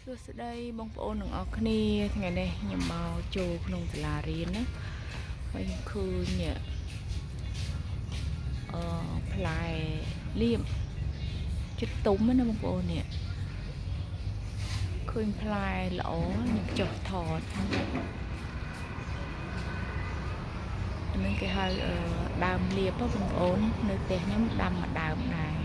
សួស្តីបងប្អូនទាំងអស់គ្នាថ្ងៃនេះខ្ញុំមកចូលក្នុងសាលារៀនណាហើយខ្ញុំឃើញផ្លែលៀបចិត្តទុំណាបងប្អូននេះឃើញផ្លែល្អខ្ញុំចុះថតនេះគេហៅដើមលៀបបងប្អូននៅផ្ទះខ្ញុំដាំមួយដើមដែរ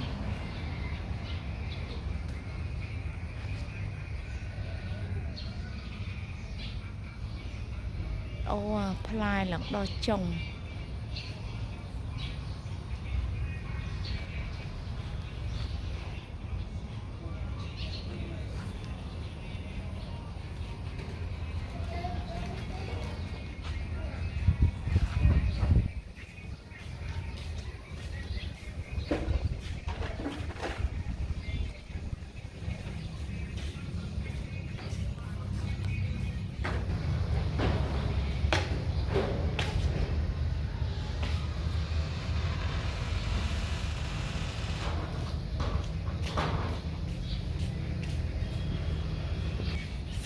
អូផ្លែឡើងដល់ចុង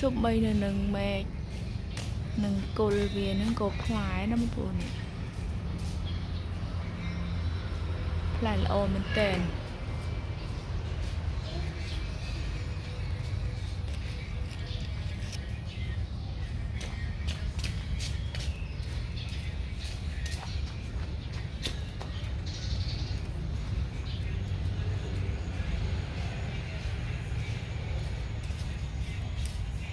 សូម្បីនៅនឹងមេឃនឹងគល់វានឹងក៏ផ្លែណាបងប្អូនផ្លែល្អមែនតើ